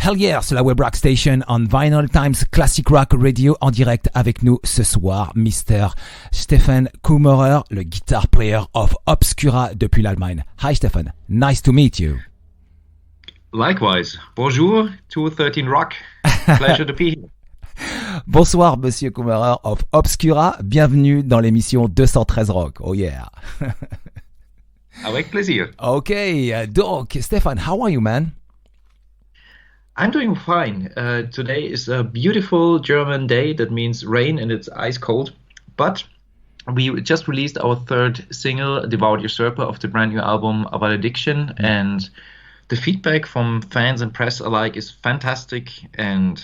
Hell yeah, sur la web rock station on Vinylestimes Classic Rock Radio en direct avec nous ce soir, Mr. Steffen Kummerer, le guitar player of Obscura depuis l'Allemagne. Hi Steffen, nice to meet you. Likewise. Bonjour to 13 Rock. Pleasure to be here. Bonsoir Monsieur Kummerer of Obscura, bienvenue dans l'émission 213 Rock. Oh yeah. Avec plaisir. Okay, donc Steffen, how are you, man? I'm doing fine. Today is a beautiful German day. That means rain and it's ice cold. But we just released our third single, Devoured Usurper, of the brand new album Valediction, and the feedback from fans and press alike is fantastic. And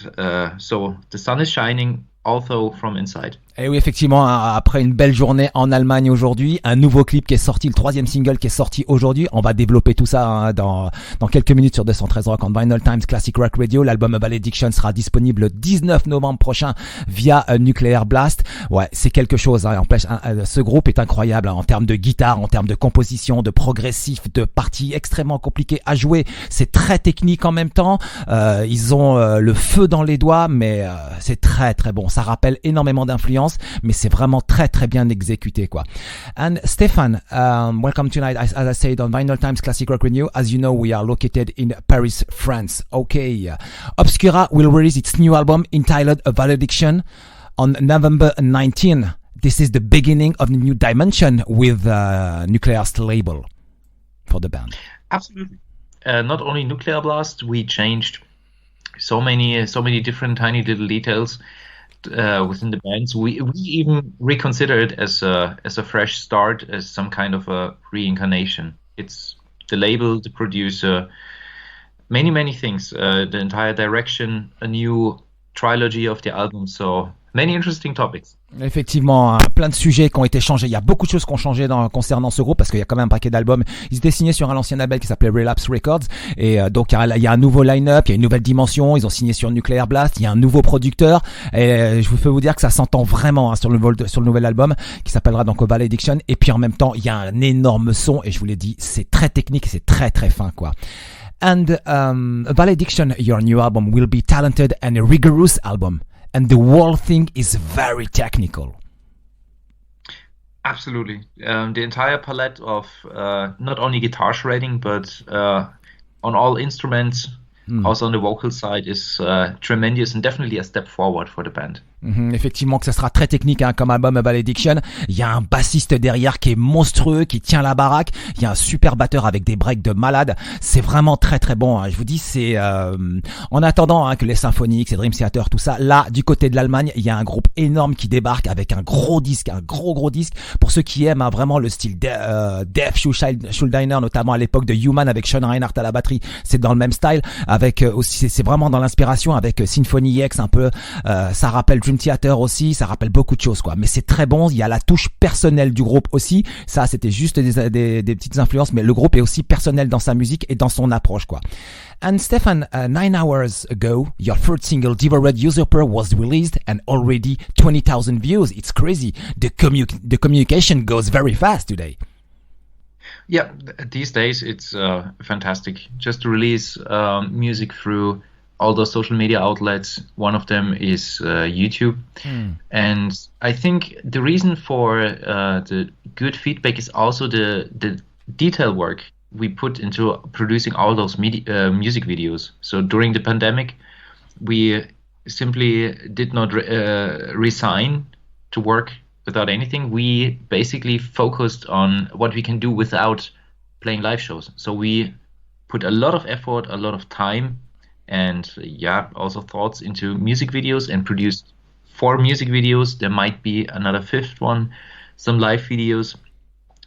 so the sun is shining also from inside. Et oui, effectivement, après une belle journée en Allemagne aujourd'hui, un nouveau clip qui est sorti, le troisième single qui est sorti aujourd'hui. On va développer tout ça dans quelques minutes sur 213 Rock en Vinylestimes Classic Rock Radio. L'album Valediction sera disponible le 19 novembre prochain via Nuclear Blast. Ouais, c'est quelque chose. En plus, ce groupe est incroyable en termes de guitare, en termes de composition, de progressif, de parties extrêmement compliquées à jouer. C'est très technique en même temps. Ils ont le feu dans les doigts, mais c'est très très bon. Ça rappelle énormément d'influence. Mais c'est vraiment très très bien exécuté quoi. And Steffen, welcome tonight as I said on Vinylestimes Classic Rock Radio. As you know, we are located in Paris, France. Okay, Obscura will release its new album entitled Valdiction on November 19. This is the beginning of the new dimension with Nuclear's label for the band. Absolutely. Not only Nuclear Blast, we changed so many different tiny little details within the bands. We even reconsider it as a fresh start, as some kind of a reincarnation. It's the label, the producer, many things, the entire direction, a new trilogy of the album. So many interesting topics. Effectivement, plein de sujets qui ont été changés. Il y a beaucoup de choses qui ont changé concernant ce groupe parce qu'il y a quand même un paquet d'albums. Ils étaient signés sur un ancien label qui s'appelait Relapse Records et donc il y a un nouveau line-up, il y a une nouvelle dimension. Ils ont signé sur Nuclear Blast. Il y a un nouveau producteur et je peux vous dire que ça s'entend vraiment sur le nouvel album qui s'appellera donc Valediction. Et puis en même temps, il y a un énorme son et je vous l'ai dit, c'est très technique et c'est très très fin quoi. And Valediction, your new album, will be talented and a rigorous album. And the whole thing is very technical. Absolutely. The entire palette of not only guitar shredding, but on all instruments, also on the vocal side, is tremendous and definitely a step forward for the band. Effectivement que ça sera très technique comme album Valediction. Il y a un bassiste derrière qui est monstrueux, qui tient la baraque. Il y a un super batteur avec des breaks de malade. C'est vraiment très très bon. Je vous dis, c'est en attendant que les symphoniques, les Dream Theater, tout ça. Là, du côté de l'Allemagne, il y a un groupe énorme qui débarque avec un gros disque, un gros disque. Pour ceux qui aiment vraiment le style Def Schuldiner, notamment à l'époque de Human avec Sean Reinhardt à la batterie, c'est dans le même style. Avec aussi, c'est vraiment dans l'inspiration avec Symphony X un peu. Ça rappelle Dream Theater aussi, ça rappelle beaucoup de choses quoi, mais c'est très bon. Il y a la touche personnelle du groupe aussi, ça c'était juste des petites influences, mais le groupe est aussi personnel dans sa musique et dans son approche quoi. And Steffen, 9 hours ago, your third single, Devoured Usurper, was released and already 20,000 views. It's crazy. The communication goes very fast today. Yeah, these days it's fantastic. Just to release music through all those social media outlets. One of them is YouTube. And I think the reason for the good feedback is also the detail work we put into producing all those music videos. So during the pandemic, we simply did not resign to work without anything. We basically focused on what we can do without playing live shows. So we put a lot of effort, a lot of time, and also thoughts into music videos, and produced 4 music videos. There might be another 5th one, some live videos.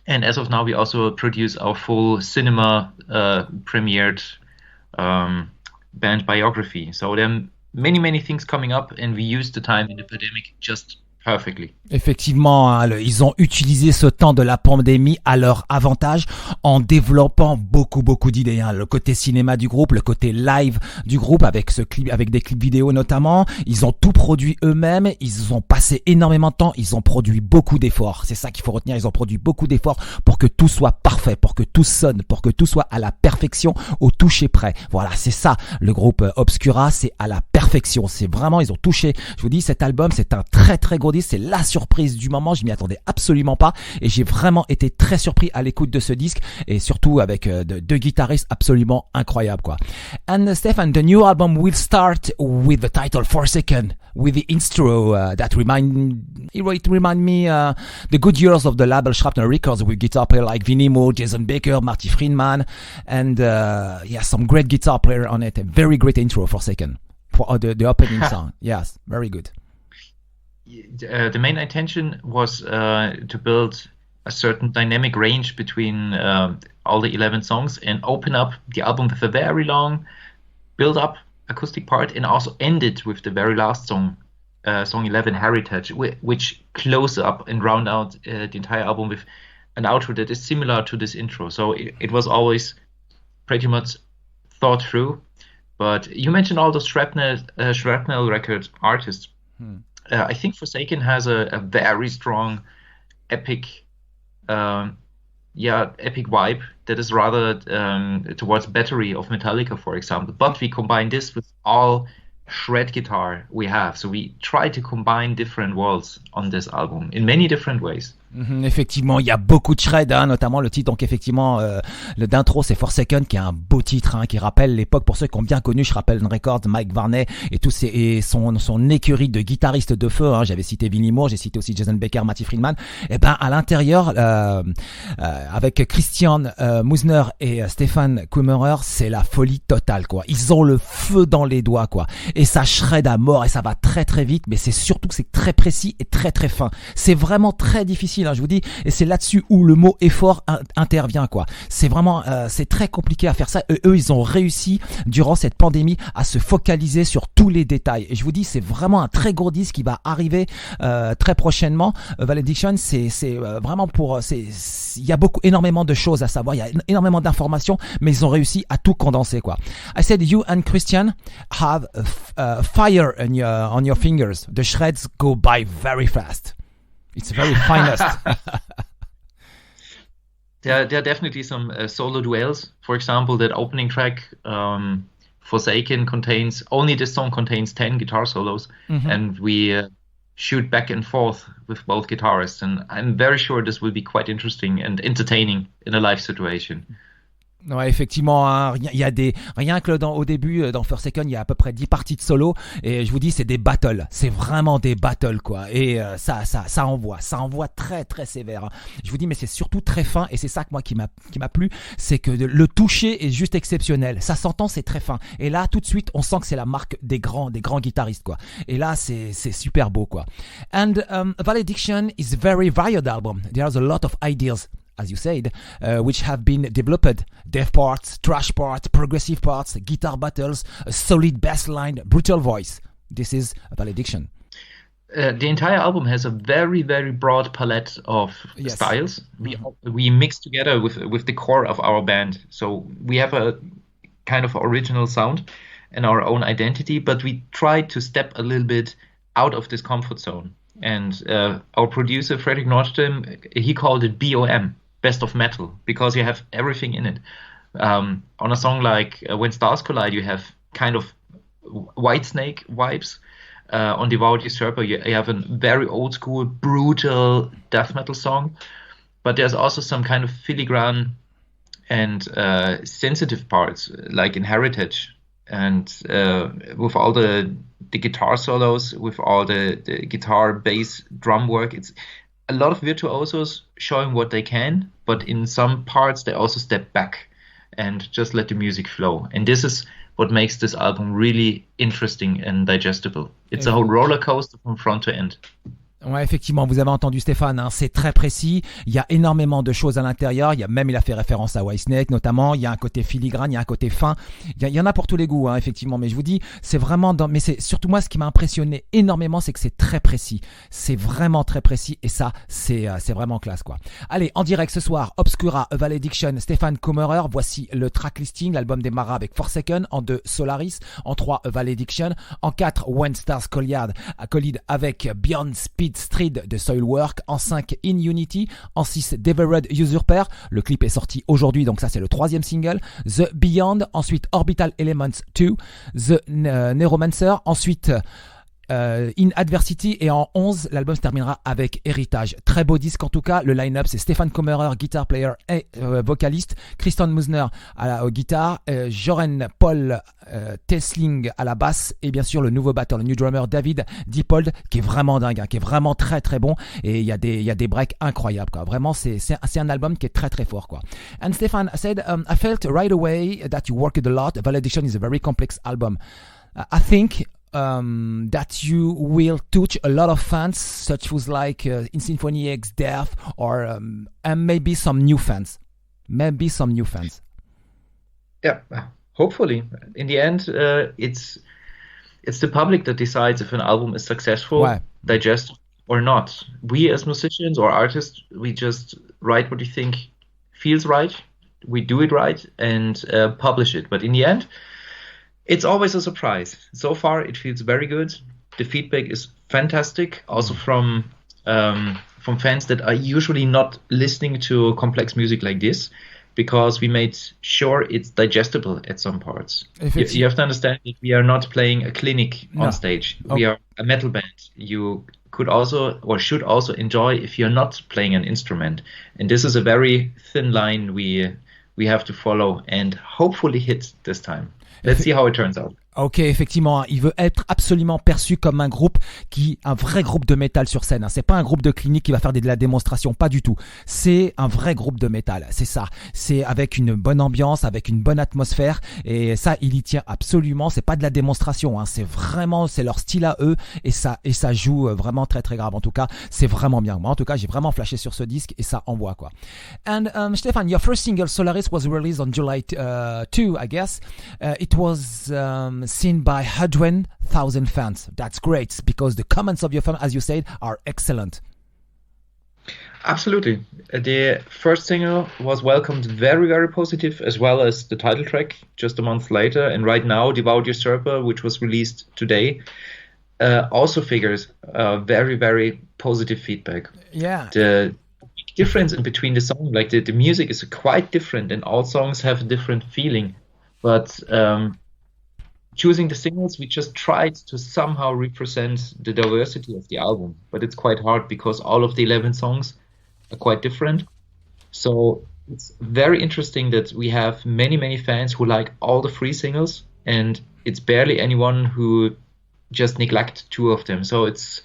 And as of now, we also produce our full cinema premiered band biography. So there are many things coming up, and we use the time in the pandemic just perfectly. Effectivement, hein, ils ont utilisé ce temps de la pandémie à leur avantage en développant beaucoup d'idées. Hein. Le côté cinéma du groupe, le côté live du groupe avec des clips vidéo notamment. Ils ont tout produit eux-mêmes. Ils ont passé énormément de temps. Ils ont produit beaucoup d'efforts. C'est ça qu'il faut retenir. Ils ont produit beaucoup d'efforts pour que tout soit parfait, pour que tout sonne, pour que tout soit à la perfection, au toucher près. Voilà, c'est ça. Le groupe Obscura, c'est à la perfection. C'est vraiment, ils ont touché. Je vous dis, cet album, c'est un très très gros disque. C'est la surprise du moment, je m'y attendais absolument pas et j'ai vraiment été très surpris à l'écoute de ce disque et surtout avec deux guitaristes absolument incroyables quoi. And Stefan, the new album will start with the title Forsaken, with the intro that remind me the good years of the label Shrapnel Records with guitar player like Vinny Moore, Jason Baker, Marty Friedman, and some great guitar player on it. A very great intro, Forsaken, for the opening song. Yes, very good. The main intention was to build a certain dynamic range between all the 11 songs and open up the album with a very long build-up acoustic part and also end it with the very last song, song 11, Heritage, which close up and round out the entire album with an outro that is similar to this intro. So it was always pretty much thought through. But you mentioned all those Shrapnel record artists. I think Forsaken has a very strong epic vibe that is rather towards Battery of Metallica, for example. But we combine this with all shred guitar we have. So we try to combine different worlds on this album in many different ways. Effectivement, il y a beaucoup de shred, hein, notamment le titre. Donc effectivement, le d'intro c'est Forsaken, qui est un beau titre, hein, qui rappelle l'époque pour ceux qui ont bien connu Shrapnel Records, Mike Varney et tous et son écurie de guitaristes de feu. Hein, j'avais cité Vinny Moore, j'ai cité aussi Jason Baker, Marty Friedman. Et ben à l'intérieur, avec Christian Münzner et Steffen Kummerer, c'est la folie totale quoi. Ils ont le feu dans les doigts quoi. Et ça shred à mort et ça va très très vite, mais c'est surtout que c'est très précis et très très fin. C'est vraiment très difficile. Je vous dis, et c'est là-dessus où le mot effort intervient quoi. C'est vraiment c'est très compliqué à faire ça. Eux ils ont réussi durant cette pandémie à se focaliser sur tous les détails. Et je vous dis, c'est vraiment un très gros disque qui va arriver très prochainement. Valediction, c'est vraiment pour il y a énormément de choses à savoir, il y a énormément d'informations, mais ils ont réussi à tout condenser quoi. I said you and Christian have fire on your fingers. The shreds go by very fast. It's very finest. There are definitely some solo duels. For example, that opening track, Forsaken, this song contains 10 guitar solos, and we shoot back and forth with both guitarists. And I'm very sure this will be quite interesting and entertaining in a live situation. Ouais, effectivement, hein, rien que au début, dans Forsaken, il y a à peu près 10 parties de solo, et je vous dis, c'est des battles, c'est vraiment des battles, quoi, et ça envoie très, très sévère, hein. Je vous dis, mais c'est surtout très fin, et c'est ça que moi qui m'a plu, c'est que le toucher est juste exceptionnel, ça s'entend, c'est très fin, et là, tout de suite, on sent que c'est la marque des grands guitaristes, quoi, et là, c'est super beau, quoi. And Valediction is a very varied album, there's a lot of ideas, as you said, which have been developed. Death parts, thrash parts, progressive parts, guitar battles, a solid bass line, brutal voice. This is Valediction. The entire album has a very, very broad palette of styles. We mix together with the core of our band. So we have a kind of original sound and our own identity, but we try to step a little bit out of this comfort zone. And our producer, Fredrik Nordström, he called it BOM. Best of Metal, because you have everything in it. On a song like When Stars Collide, you have kind of Whitesnake vibes. On Devoured Usurper, you have a very old school, brutal death metal song. But there's also some kind of filigrane and sensitive parts, like in Heritage. And with all the guitar solos, with all the guitar, bass, drum work, it's a lot of virtuosos showing what they can, but in some parts they also step back and just let the music flow. And this is what makes this album really interesting and digestible. It's a whole roller coaster from front to end. Ouais, effectivement, vous avez entendu Stéphane, hein, c'est très précis. Il y a énormément de choses à l'intérieur. Il a fait référence à Whitesnake notamment. Il y a un côté filigrane, il y a un côté fin. Il y en a pour tous les goûts, hein, effectivement. Mais je vous dis, c'est vraiment mais c'est surtout moi ce qui m'a impressionné énormément, c'est que c'est très précis. C'est vraiment très précis et ça, c'est vraiment classe, quoi. Allez, en direct ce soir, Obscura, Valediction, Steffen Kummerer. Voici le track listing. L'album démarra avec Forsaken. En 2, Solaris. En 3, Valediction. En 4, When Stars Collide avec Björn, Strid de SOILWORK. En 5, In Unity. En 6, Devoured Usurper. Le clip est sorti aujourd'hui, donc ça c'est le 3e single. The Beyond. Ensuite, Orbital Elements II. The Neuromancer. Ensuite, In Adversity, et en 11 l'album se terminera avec Héritage. Très beau disque en tout cas. Le line-up, c'est Steffen Kummerer, guitar player et vocaliste, Münzner au guitare, Jeroen Thesseling à la basse, et bien sûr le nouveau batteur, le new drummer Diepold, qui est vraiment dingue, hein, qui est vraiment très très bon, et il y a des breaks incroyables, quoi. Vraiment c'est un album qui est très très fort, quoi. And Stefan said, I felt right away that you worked a lot. Valediction is a very complex album. I think that you will touch a lot of fans, such as like in Symphony X, Death, or and maybe some new fans. Yeah, hopefully. In the end, it's the public that decides if an album is successful, digestible or not. We as musicians or artists, we just write what we think feels right. We do it right and publish it. But in the end, it's always a surprise. So far, it feels very good. The feedback is fantastic, also from fans that are usually not listening to complex music like this, because we made sure it's digestible at some parts. You have to understand that we are not playing a clinic on stage. We are a metal band. You could also or should also enjoy if you're not playing an instrument. And this is a very thin line we have to follow and hopefully hit this time. Let's see how it turns out. Ok, effectivement, il veut être absolument perçu comme un vrai groupe de métal sur scène. C'est pas un groupe de clinique qui va faire de la démonstration, pas du tout. C'est un vrai groupe de métal, c'est ça. C'est avec une bonne ambiance, avec une bonne atmosphère, et ça, il y tient absolument. C'est pas de la démonstration, hein. C'est leur style à eux, et ça joue vraiment très très grave. En tout cas, c'est vraiment bien. Moi, en tout cas, j'ai vraiment flashé sur ce disque et ça envoie, quoi. And Stefan, your first single Solaris was released on July 2, I guess. It was seen by 100,000 fans. That's great, because the comments of your fans, as you said, are excellent. Absolutely. The first single was welcomed very, very positive, as well as the title track just a month later. And right now, Devoured Usurper, which was released today, also figures very, very positive feedback. Yeah. The difference in between the songs, like the music is quite different, and all songs have a different feeling. But choosing the singles, we just tried to somehow represent the diversity of the album, but it's quite hard because all of the 11 songs are quite different. So it's very interesting that we have many, many fans who like all the 3 singles, and it's barely anyone who just neglect 2 of them. So it's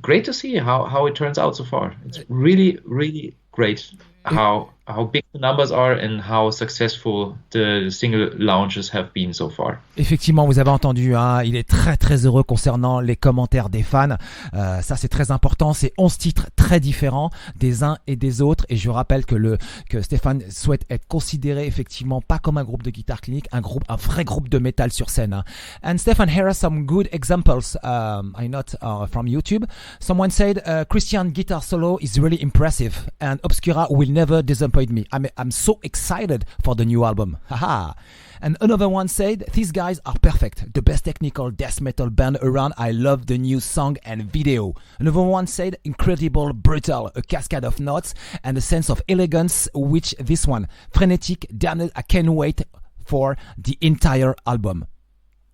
great to see how it turns out so far. It's really, really great how big the numbers are and how successful the single launches have been so far. Effectivement, vous avez entendu, hein, il est très très heureux concernant les commentaires des fans. Ça c'est très important. C'est 11 titres très différents des uns et des autres. Et je rappelle que Stéphane souhaite être considéré effectivement pas comme un groupe de guitare clinique, un vrai groupe de métal sur scène, hein. And Stefan, here are some good examples I note from YouTube. Someone said Christian guitar solo is really impressive, and Obscura will never disappoint me. I'm so excited for the new album. Haha. And another one said, these guys are perfect. The best technical death metal band around. I love the new song and video. Another one said, incredible, brutal, a cascade of notes and a sense of elegance, which this one, frenetic, damn it, I can't wait for the entire album.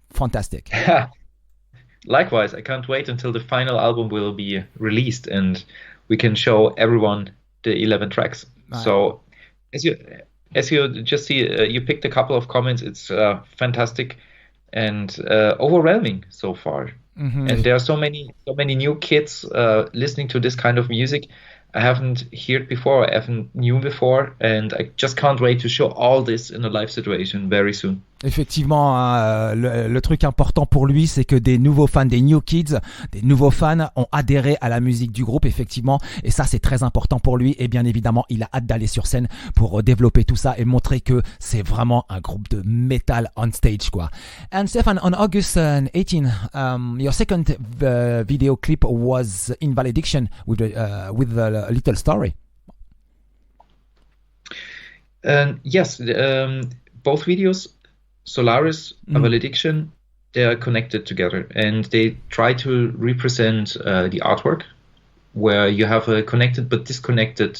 Fantastic. Likewise, I can't wait until the final album will be released and we can show everyone the 11 tracks. So as you just see, you picked a couple of comments. It's fantastic and overwhelming so far. Mm-hmm. And there are so many new kids listening to this kind of music I haven't heard before, I haven't knew before, and I just can't wait to show all this in a live situation very soon. Effectivement, hein, le truc important pour lui, c'est que des nouveaux fans, des new kids, des nouveaux fans ont adhéré à la musique du groupe, effectivement, et ça c'est très important pour lui. Et bien évidemment, il a hâte d'aller sur scène pour développer tout ça et montrer que c'est vraiment un groupe de metal on stage, quoi. And Stefan, on August 18, your second video clip was in Valediction with a little story. Yes, both videos. Solaris, Valdiction, they are connected together, and they try to represent the artwork, where you have a connected but disconnected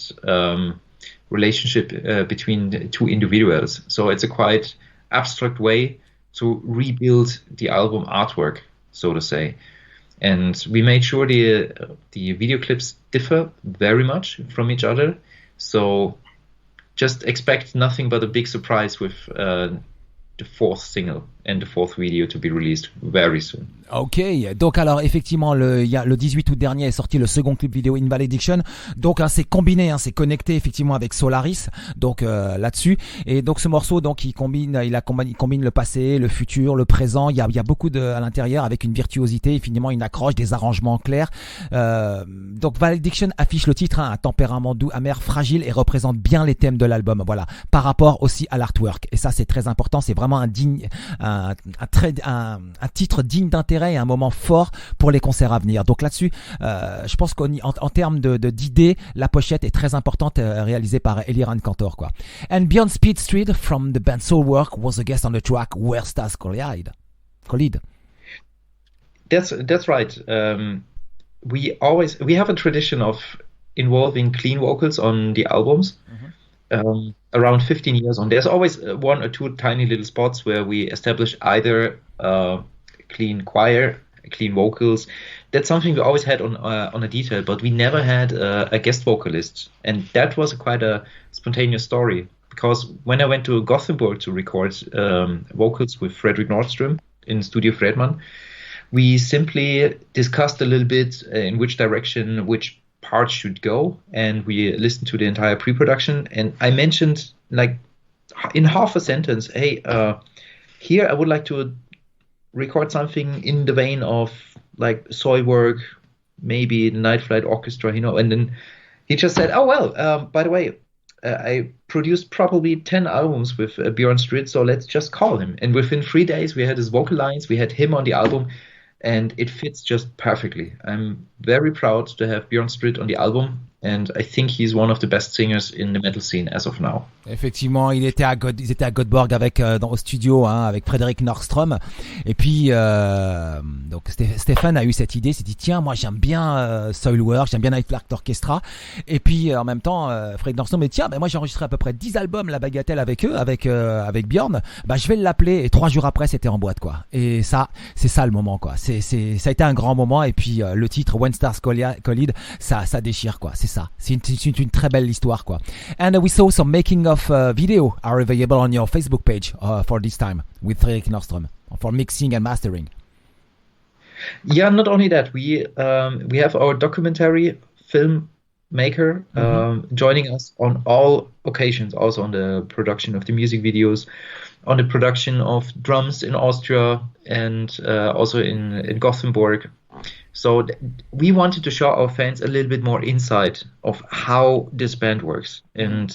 relationship between the two individuals. So it's a quite abstract way to rebuild the album artwork, so to say. And we made sure the video clips differ very much from each other. So just expect nothing but a big surprise with the fourth single and the fourth video to be released very soon. Ok, donc alors effectivement le 18 août dernier est sorti le second clip vidéo Valediction. Donc hein, c'est combiné, hein, c'est connecté effectivement avec Solaris. Donc là-dessus, et donc ce morceau donc il combine le passé, le futur, le présent. Il y a beaucoup à l'intérieur avec une virtuosité, et finalement une accroche, des arrangements clairs. Donc Valediction affiche le titre, hein, un tempérament doux, amer, fragile, et représente bien les thèmes de l'album. Voilà, par rapport aussi à l'artwork. Et ça c'est très important. C'est vraiment un titre digne d'intérêt et un moment fort pour les concerts à venir. Donc là-dessus, je pense qu'en termes d'idées, la pochette est très importante, réalisée par Eliran Kantor, quoi. And Björn Speed Strid from the band SOILWORK was a guest on the track Where Stars Collide. That's right. We have a tradition of involving clean vocals on the albums. Around 15 years on. There's always one or two tiny little spots where we establish either clean choir, clean vocals. That's something we always had on a detail, but we never had a guest vocalist. And that was quite a spontaneous story, because when I went to Gothenburg to record vocals with Fredrik Nordström in Studio Fredman, we simply discussed a little bit in which direction which parts should go, and we listened to the entire pre-production, and I mentioned, like, in half a sentence, hey, here I would like to record something in the vein of like SOILWORK, maybe the Night Flight Orchestra, and then he just said, oh well, by the way, I produced probably 10 albums with Björn Strid, so let's just call him. And within 3 days we had his vocal lines, we had him on the album, and it fits just perfectly. I'm very proud to have Björn Strid on the album, and I think he's one of the best singers in the metal scene as of now. Effectivement, ils étaient à Göteborg au studio, hein, avec Fredrik Nordström. Et puis donc Stefan a eu cette idée, s'est dit tiens, moi j'aime bien SOILWORK, j'aime bien Night Flight Orchestra. Et puis en même temps, Fredrik Nordström me dit tiens, moi j'ai enregistré à peu près 10 albums la bagatelle avec eux, avec Björn. Je vais l'appeler, et 3 jours après c'était en boîte, quoi. Et ça, c'est ça le moment, quoi. Ça a été un grand moment. Et puis le titre When Stars Collide, ça déchire, quoi. C'est ça. C'est une très belle histoire, quoi. And we saw some making of video are available on your Facebook page for this time with Fredrik Nordström for mixing and mastering. Yeah, not only that, we have our documentary filmmaker joining us on all occasions, also on the production of the music videos, on the production of drums in Austria, and also in Gothenburg. So we wanted to show our fans a little bit more insight of how this band works, and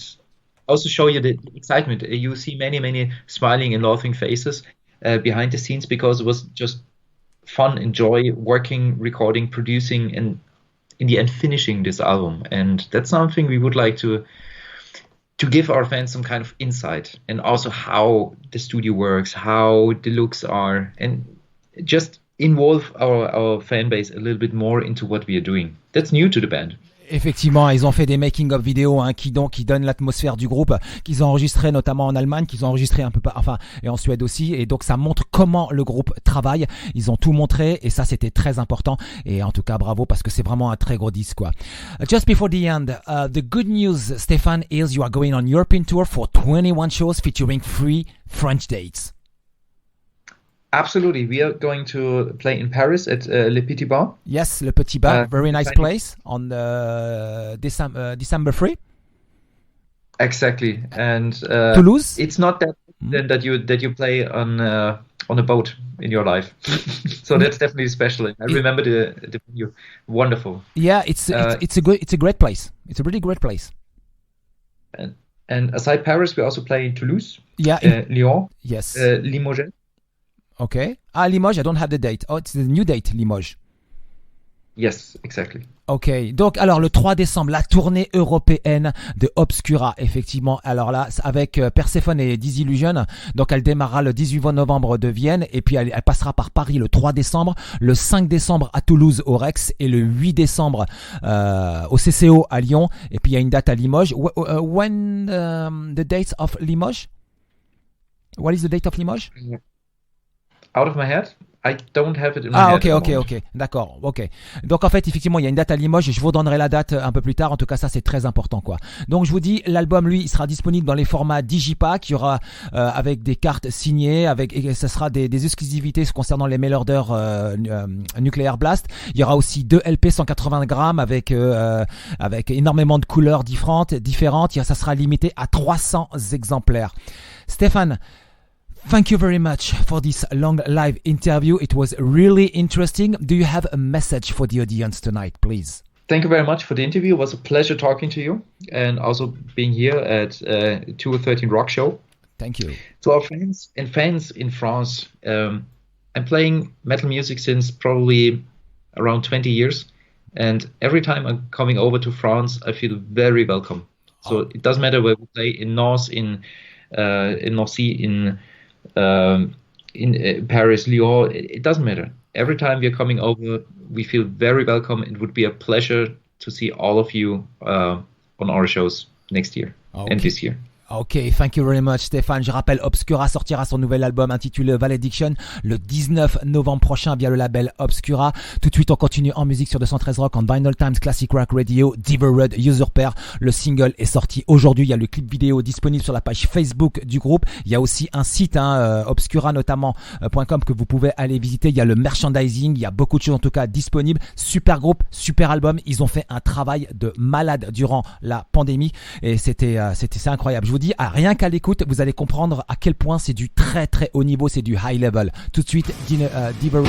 also show you the excitement. You see many smiling and laughing faces behind the scenes, because it was just fun and joy working, recording, producing, and in the end finishing this album. And that's something we would like to give our fans some kind of insight, and also how the studio works, how the looks are, and just involve our fan base a little bit more into what we are doing. That's new to the band. Effectivement, ils ont fait des making-of vidéos, hein, qui donnent l'atmosphère du groupe, qu'ils ont enregistré notamment en Allemagne, qu'ils ont enregistré un peu et en Suède aussi, et donc ça montre comment le groupe travaille. Ils ont tout montré, et ça c'était très important, et en tout cas bravo, parce que c'est vraiment un très gros disque, quoi. Just before the end, the good news, Stefan, is you are going on European tour for 21 shows featuring 3 French dates. Absolutely. We are going to play in Paris at Le Petit Bar. Yes, Le Petit Bar, very nice place on December 3. Exactly. And Toulouse? It's not that than that you play on a boat in your life. So that's definitely special. I remember the venue. Wonderful. Yeah, it's a great place. It's a really great place. And aside Paris, we also play in Toulouse. Yeah. Lyon. Yes. Limoges. Okay. Limoges, I don't have the date. Oh, it's the new date, Limoges. Yes, exactly. Ok, donc alors le 3 décembre, la tournée européenne de Obscura, effectivement. Alors là, avec Persephone et Disillusion, donc elle démarrera le 18 novembre de Vienne et puis elle passera par Paris le 3 décembre, le 5 décembre à Toulouse au Rex et le 8 décembre au CCO à Lyon et puis il y a une date à Limoges. When the date of Limoges? What is the date of Limoges? Out of my head? I don't have it in my head. Ok. D'accord, ok. Donc en fait, effectivement, il y a une date à Limoges et je vous donnerai la date un peu plus tard. En tout cas, ça, c'est très important, quoi. Donc je vous dis, l'album, lui, il sera disponible dans les formats Digipack. Il y aura avec des cartes signées, et ça sera des exclusivités concernant les mail orders Nuclear Blast. Il y aura aussi 2 LP 180 grammes avec énormément de couleurs différentes. Ça sera limité à 300 exemplaires. Stéphane, thank you very much for this long live interview. It was really interesting. Do you have a message for the audience tonight, please? Thank you very much for the interview. It was a pleasure talking to you and also being here at 213 Rock Show. Thank you. To our fans in France, I'm playing metal music since probably around 20 years. And every time I'm coming over to France, I feel very welcome. So it doesn't matter where we play, in North, in Nancy, in Paris, Lyon, it doesn't matter. Every time we're coming over, we feel very welcome. It would be a pleasure to see all of you on our shows next year and this year. Ok, thank you very much Stéphane. Je rappelle, Obscura sortira son nouvel album intitulé Valediction le 19 novembre prochain via le label Obscura. Tout de suite, on continue en musique sur 213 Rock en Vinyl Times Classic Rock Radio. Devoured Usurper, le single est sorti aujourd'hui. Il y a le clip vidéo disponible sur la page Facebook du groupe. Il y a aussi un site, Obscura notamment .com que vous pouvez aller visiter. Il y a le merchandising, il y a beaucoup de choses en tout cas disponibles. Super groupe, super album. Ils ont fait un travail de malade durant la pandémie et c'est incroyable. Je vous dis, rien qu'à l'écoute, vous allez comprendre à quel point c'est du très très haut niveau, c'est du high level. Tout de suite, Devoured.